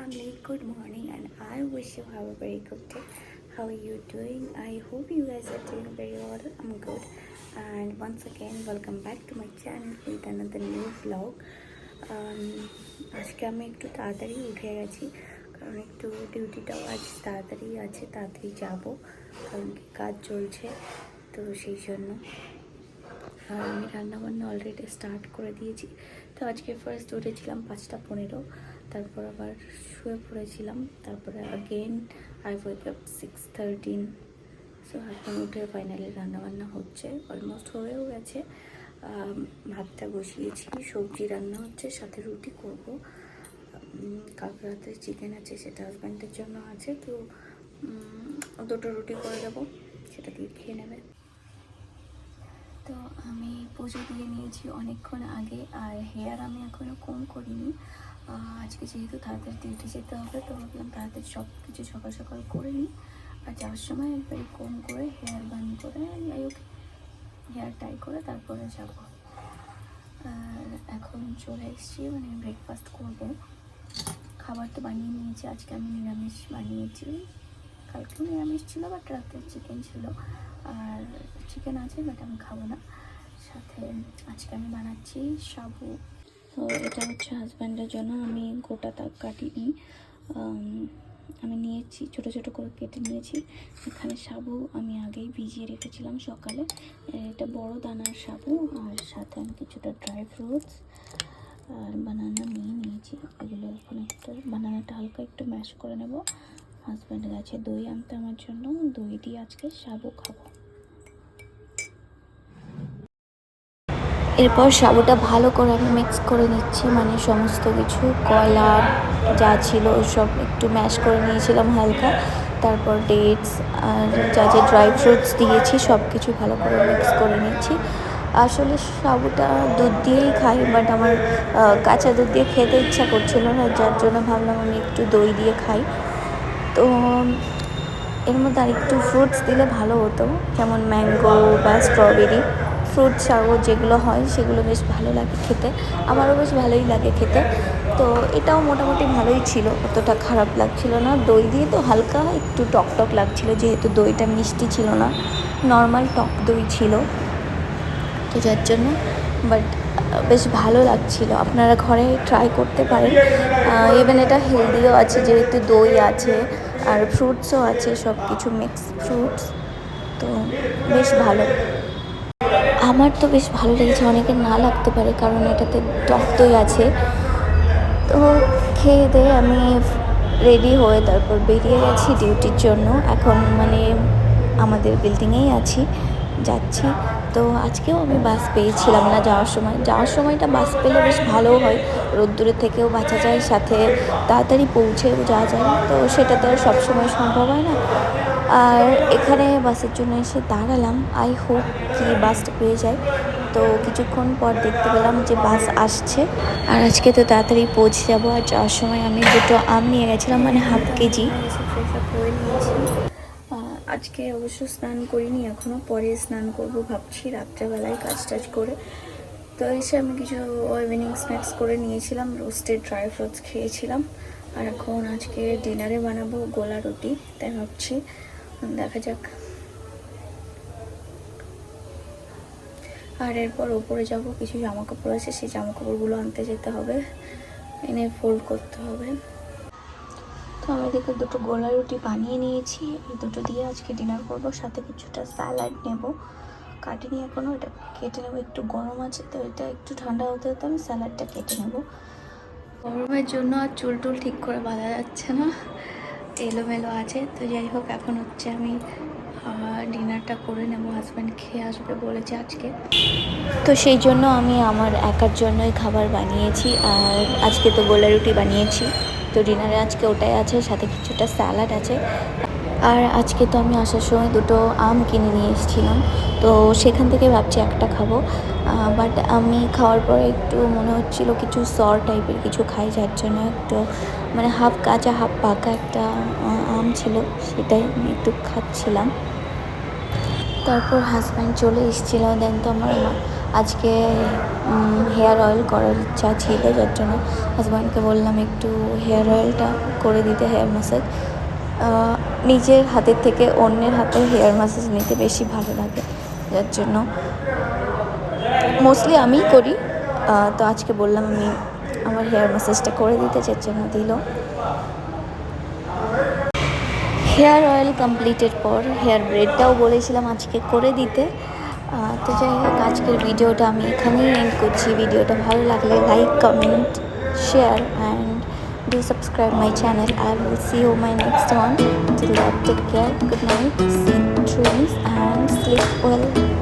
family, good morning, and I wish you have a very good day. How are you doing? I hope you guys are doing very well. I'm good, and once again, welcome back to my channel with another new vlog. আজকে আমি একটু তাড়াতাড়ি উঠে গেছি কারণ একটু ডিউটিটাও আজ তাড়াতাড়ি আছে, তাড়াতাড়ি যাব কারণ কি কাজ চলছে, তো সেই জন্য আর আমি রান্নাবান্না অলরেডি স্টার্ট করে দিয়েছি। তো আজকে ফার্স্ট উঠেছিলাম 5:15, তারপর আবার শুয়ে পড়েছিলাম, তারপরে again I wake up 6:13। So এখন উঠে ফাইনালি রান্নাবান্না হচ্ছে, অলমোস্ট হয়েও গেছে। ভাতটা বসিয়েছি, সবজি রান্না হচ্ছে, সাথে রুটি করব। কালকে রাতে চিকেন আছে, সেটা হাজব্যান্ডের জন্য আছে, তো দুটো রুটি করে দেবো, সেটা দিয়ে খেয়ে নেবে। তো আমি পুজো দিয়ে নিয়েছি অনেকক্ষণ আগে, আর হেয়ার আমি এখনও কম করিনি। আজকে যেহেতু তাড়াতাড়ি ডিউটি যেতে হবে, তো ভাবলাম তাড়াতাড়ি সব কিছু সকাল সকাল করে নিই, আর যাওয়ার সময় একবারই কম করে হেয়ার বান করে, যাই হোক হেয়ার টাই করে তারপরে যাব। আর এখন চলে এসেছি, মানে ব্রেকফাস্ট করবো। খাবার তো বানিয়ে নিয়েছি, আজকে আমি নিরামিষ বানিয়েছি, কালকেও নিরামিষ ছিল, বাট রাতে চিকেন ছিল, আর চিকেন আছে বাট আমি খাবো না। সাথে আজকে আমি বানাচ্ছি সাবু। তো এটা হচ্ছে হাজব্যান্ডের জন্য, আমি গোটা তাক কাটিনি, আমি নিয়েছি ছোট ছোট করে কেটে নিয়েছি। এখানে সাবু আমি আগেই ভিজিয়ে রেখেছিলাম সকালে, এটা বড় দানার সাবু, আর সাথে আমি কিছুটা ড্রাই ফ্রুটস আর বানানা নিয়ে নিয়েছি। এগুলো এখন একটু বানানাটা হালকা একটু ম্যাশ করে নেব। হাজব্যান্ড গেছে দই আনতে আমার জন্য, দই দিয়ে আজকে সাবু খাবো। এরপর সাবুটা ভালো করে আমি মিক্স করে নিচ্ছি, মানে সমস্ত কিছু কলা যা ছিল সব একটু ম্যাশ করে নিয়েছিলাম হালকা, তারপর ডেটস আর যা যা ড্রাই ফ্রুটস দিয়েছি সব কিছু ভালো করে মিক্স করে নিচ্ছি। আসলে সাবুটা দুধ দিয়েই খাই, বাট আমার কাঁচা দুধ দিয়ে খেতে ইচ্ছা করছিল না, যার জন্য ভাবলাম আমি একটু দই দিয়ে খাই। তো এর মধ্যে আর একটু ফ্রুটস দিলে ভালো হতো, যেমন ম্যাঙ্গো বা স্ট্রবেরি ফ্রুট সাগর যেগুলো হয় সেগুলো বেশ ভালো লাগে খেতে, আমারও বেশ ভালোই লাগে খেতে। তো এটাও মোটামুটি ভালোই ছিল, অতটা খারাপ লাগছিল না। দই দিয়ে তো হালকা একটু টক টক লাগছিল, যেহেতু দইটা মিষ্টি ছিল না, নর্মাল টক দই ছিল, তো যার জন্য বাট বেশ ভালো লাগছিল। আপনারা ঘরে ট্রাই করতে পারেন, ইভেন এটা হেলদিও আছে, যেহেতু দই আছে আর ফ্রুটসও আছে, সব কিছু মিক্স ফ্রুটস, তো বেশ ভালো। আমার তো বেশ ভালো লেগেছে, অনেকের না লাগতে পারে কারণ এটাতে টক দই আছে। তো খেয়ে দিয়ে আমি রেডি হয়ে তারপর বেরিয়ে গেছি ডিউটির জন্য। এখন মানে আমাদের বিল্ডিংয়েই আছি, যাচ্ছি। তো আজকেও আমি বাস পেয়েছিলাম না যাওয়ার সময়টা বাস পেলে বেশ ভালো হয়, রোদ্দুরের থেকেও বাঁচা যায়, সাথে তাড়াতাড়ি পৌঁছেও যাওয়া যায়, তো সেটা তো আর সবসময় সম্ভব হয় না। আর এখানে বাসের জন্য এসে দাঁড়ালাম, আই হোপ কি বাসটা পেয়ে যায়। তো কিছুক্ষণ পর দেখতে পেলাম যে বাস আসছে, আর আজকে তো তাড়াতাড়ি পৌঁছে যাবো। আর যাওয়ার সময় আমি দুটো আম নিয়ে গেছিলাম, মানে হাফ কেজি। ফ্রেশ আপ করে নিয়েছি, আজকে অবশ্য স্নান করিনি এখনও, পরে স্নান করব ভাবছি রাত্রেবেলায় কাজ টাজ করে। তো এসে আমি কিছু ইভিনিং স্ন্যাক্স করে নিয়েছিলাম, রোস্টেড ড্রাই ফ্রুটস খেয়েছিলাম। আর এখন আজকে ডিনারে বানাবো গোলা রুটি, তাই ভাবছি দেখা যাক। আর এরপর ওপরে যাব, কিছু জামা কাপড় আছে, সেই জামা কাপড়গুলো আনতে যেতে হবে, এনে ফোল্ড করতে হবে। তো আমি এদিকে দুটো গোলা রুটি বানিয়ে নিয়েছি, এই দুটো দিয়ে আজকে ডিনার করব, সাথে কিছুটা স্যালাড নেব, কাটিনি এখনও, এটা কেটে নেবো, একটু গরম আছে তো এটা একটু ঠান্ডা হতে হতে আমি স্যালাডটা কেটে নেব। গরমের জন্য আর চুল টুল ঠিক করে বাঁধা যাচ্ছে না, এলোমেলো আছে। তো যাই হোক, এখন হচ্ছে আমি ডিনারটা করে নেব, হাজব্যান্ড খেয়ে আসবে বলেছে আজকে, তো সেই জন্য আমি আমার একার জন্যই খাবার বানিয়েছি। আর আজকে তো গোলা রুটি বানিয়েছি, তো ডিনারে আজকে ওটাই আছে, সাথে কিছুটা স্যালাড আছে। আর আজকে তো আমি আসার সময় দুটো আম কিনে নিয়ে এসেছিলাম, তো সেখান থেকে ভাবছি একটা খাবো, বাট আমি খাওয়ার পরে একটু মনে হচ্ছিলো কিছু সর টাইপের কিছু খাই, যার জন্য একটু মানে হাফ কাঁচা হাফ পাকা একটা আম ছিল, সেটাই আমি একটু খাচ্ছিলাম। তারপর হাজব্যান্ড চলে এসেছিলো, দেন তো আমার আজকে হেয়ার অয়েল করার ইচ্ছা ছিল, যার জন্য হাজব্যান্ডকে বললাম একটু হেয়ার অয়েলটা করে দিতে, হেয়ার ম্যাসাজ। নিজের হাতের থেকে অন্যের হাতে হেয়ার ম্যাসাজ নিতে বেশি ভালো লাগে, যার জন্য মোস্টলি আমিই করি। তো আজকে বললাম আমি আমার হেয়ার ম্যাসাজটা করে দিতে, যার জন্য দিল। হেয়ার অয়েল কমপ্লিটের পর হেয়ার ব্রেডটাও বলেছিলাম আজকে করে দিতে। তো যাই হোক, আজকের ভিডিওটা আমি এখানেই এন্ড করছি। ভিডিওটা ভালো লাগলে like, comment, share and do subscribe my channel. I will see you my next one. Till that, take care, good night, sweet dreams and sleep well.